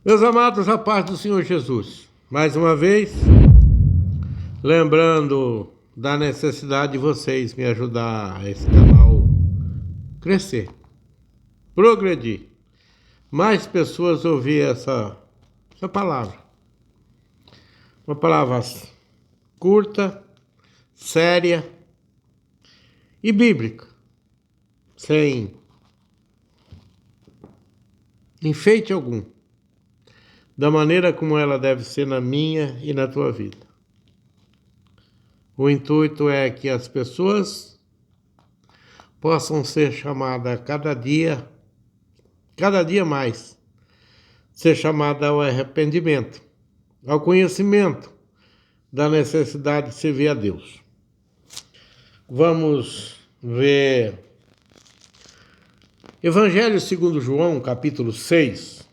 Meus amados, a paz do Senhor Jesus. Mais uma vez, lembrando da necessidade de vocês me ajudar a esse canal crescer, progredir. Mais pessoas ouvir essa palavra. Uma palavra curta, séria e bíblica. Sem enfeite algum. Da maneira como ela deve ser na minha e na tua vida. O intuito é que as pessoas possam ser chamadas cada dia mais, ser chamadas ao arrependimento, ao conhecimento da necessidade de servir a Deus. Vamos ver Evangelho segundo João, capítulo 6,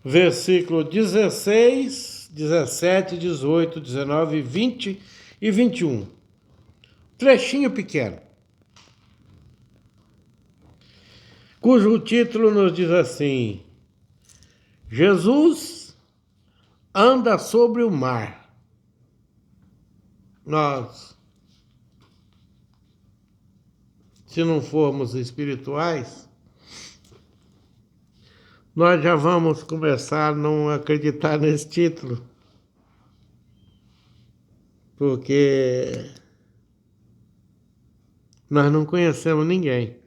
versículo 16, 17, 18, 19, 20 e 21. Trechinho pequeno, cujo título nos diz assim: Jesus anda sobre o mar. Nós, se não formos espirituais, nós já vamos começar a não acreditar nesse título, porque nós não conhecemos ninguém,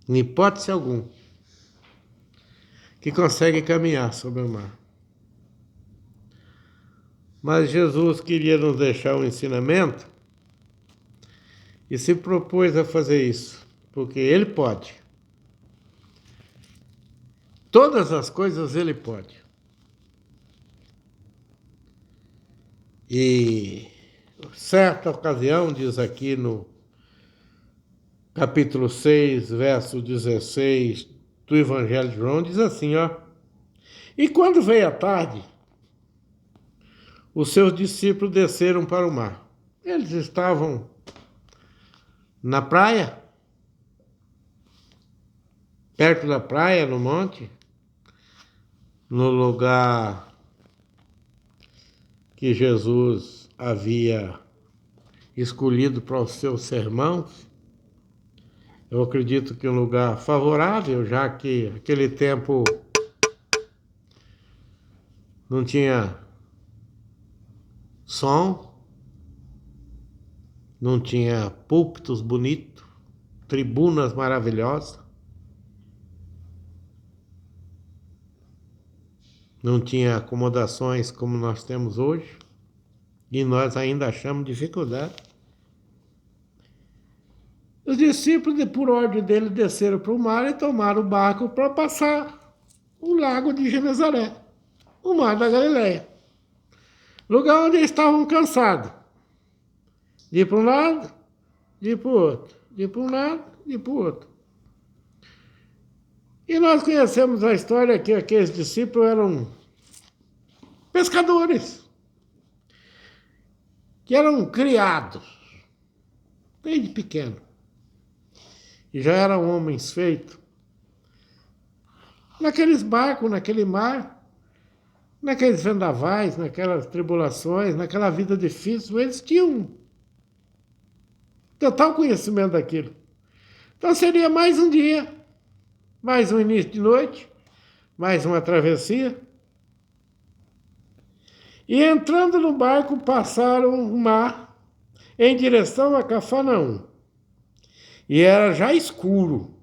em hipótese alguma, que consegue caminhar sobre o mar. Mas Jesus queria nos deixar um ensinamento e se propôs a fazer isso, porque Ele pode. Todas as coisas Ele pode. E certa ocasião, diz aqui no capítulo 6, verso 16 do Evangelho de João, diz assim, ó: E quando veio a tarde, os seus discípulos desceram para o mar. Eles estavam na praia, perto da praia, no monte, no lugar que Jesus havia escolhido para os seus sermãos. Eu acredito que um lugar favorável, já que naquele tempo não tinha som, não tinha púlpitos bonitos, tribunas maravilhosas, não tinha acomodações como nós temos hoje, e nós ainda achamos dificuldade. Os discípulos, por ordem dele, desceram para o mar e tomaram o barco para passar o lago de Genezaré, o mar da Galileia, lugar onde eles estavam cansados, de ir para um lado, de ir para o outro, de ir para um lado, de ir para o outro. E nós conhecemos a história que aqueles discípulos eram pescadores, que eram criados desde pequeno, e já eram homens feitos naqueles barcos, naquele mar, naqueles vendavais, naquelas tribulações, naquela vida difícil. Eles tinham total conhecimento daquilo. Então seria mais um dia, mais um início de noite, mais uma travessia. E entrando no barco, passaram o mar em direção a Cafarnaum. E era já escuro.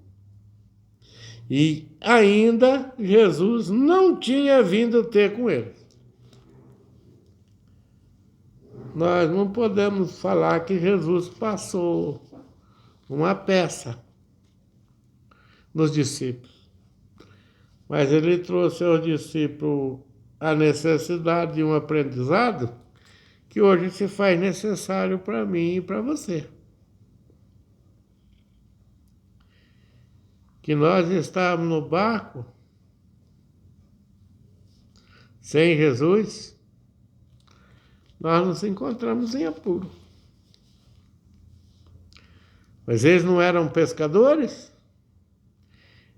E ainda Jesus não tinha vindo ter com eles. Nós não podemos falar que Jesus passou uma peça nos discípulos, mas ele trouxe aos discípulos a necessidade de um aprendizado que hoje se faz necessário para mim e para você. que nós estávamos no barco sem Jesus, nós nos encontramos em apuro. Mas eles não eram pescadores?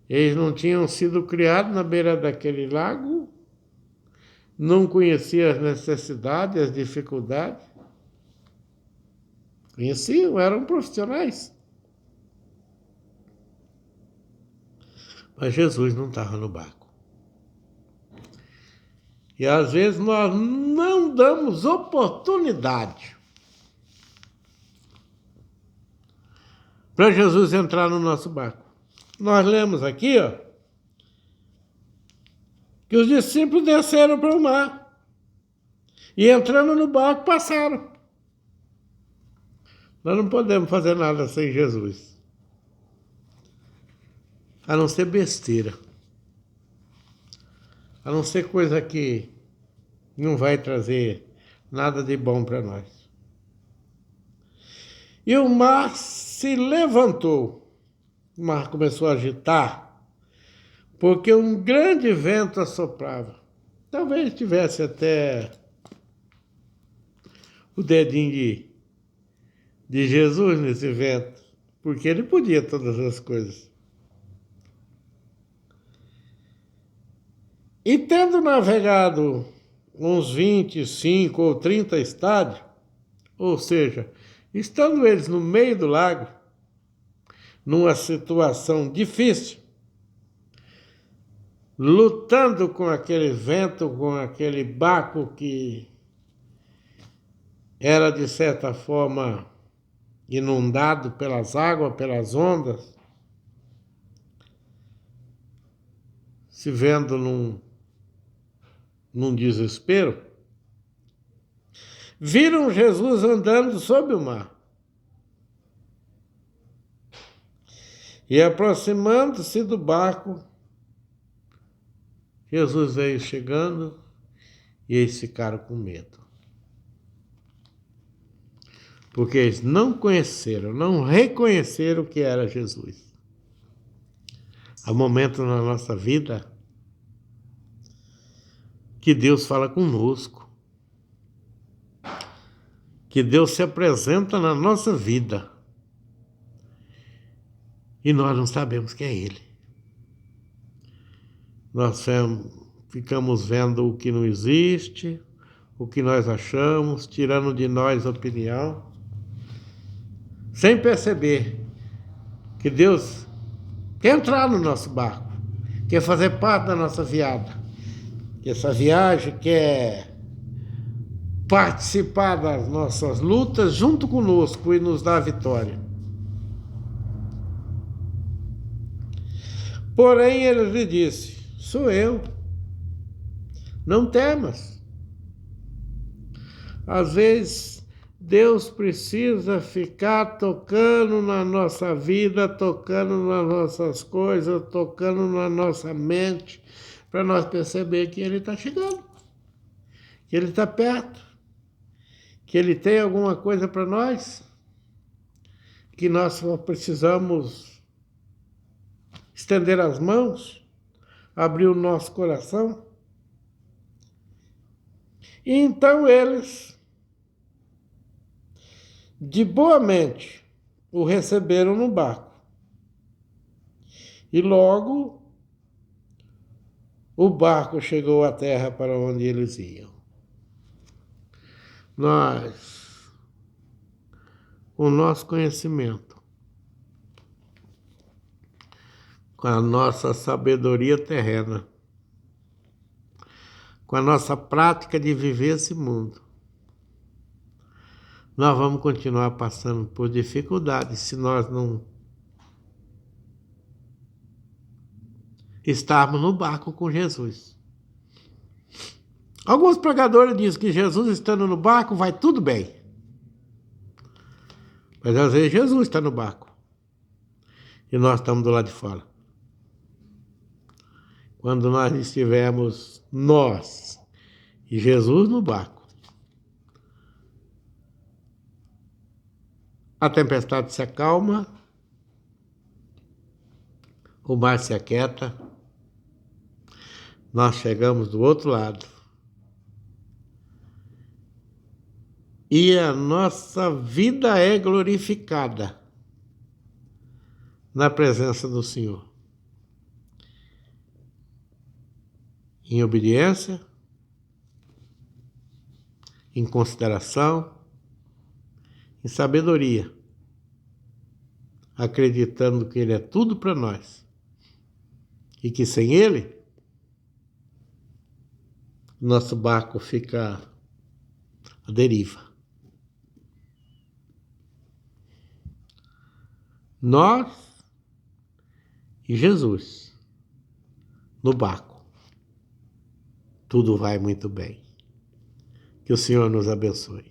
Eles não tinham sido criados na beira daquele lago? Não conheciam as necessidades, as dificuldades? Conheciam, eram profissionais. Mas Jesus não estava no barco. E às vezes nós não damos oportunidade para Jesus entrar no nosso barco. Nós lemos aqui, ó, que os discípulos desceram para o mar e entrando no barco passaram. Nós não podemos fazer nada sem Jesus, a não ser besteira, a não ser coisa que não vai trazer nada de bom para nós. E o mar se levantou, o mar começou a agitar, porque um grande vento assoprava. Talvez tivesse até o dedinho de Jesus nesse vento, porque ele podia todas as coisas. E tendo navegado uns 25 ou 30 estádios, ou seja, estando eles no meio do lago, numa situação difícil, lutando com aquele vento, com aquele barco que era, de certa forma, inundado pelas águas, pelas ondas, se vendo num desespero, viram Jesus andando sobre o mar. E aproximando-se do barco, Jesus veio chegando e eles ficaram com medo. Porque eles não conheceram, não reconheceram o que era Jesus. Há momentos na nossa vida que Deus fala conosco, que Deus se apresenta na nossa vida e nós não sabemos quem é Ele. Nós ficamos vendo o que não existe, o que nós achamos, tirando de nós a opinião, sem perceber que Deus quer entrar no nosso barco, quer fazer parte da nossa viagem, que essa viagem quer participar das nossas lutas junto conosco e nos dar a vitória. Porém, ele lhe disse: sou eu, não temas. Às vezes, Deus precisa ficar tocando na nossa vida, tocando nas nossas coisas, tocando na nossa mente, para nós perceber que Ele está chegando, que Ele está perto, que Ele tem alguma coisa para nós, que nós só precisamos estender as mãos, abrir o nosso coração. E então eles, de boa mente, o receberam no barco. E logo o barco chegou à terra para onde eles iam. Nós, com o nosso conhecimento, com a nossa sabedoria terrena, com a nossa prática de viver esse mundo, nós vamos continuar passando por dificuldades se nós não estarmos no barco com Jesus. Alguns pregadores dizem que Jesus estando no barco vai tudo bem. Mas às vezes Jesus está no barco e nós estamos do lado de fora. Quando nós estivermos, nós e Jesus no barco, a tempestade se acalma, o mar se aquieta, nós chegamos do outro lado. E a nossa vida é glorificada na presença do Senhor. Em obediência, em consideração, em sabedoria, acreditando que Ele é tudo para nós e que sem Ele, nosso barco fica à deriva. Nós e Jesus no barco. Tudo vai muito bem. Que o Senhor nos abençoe.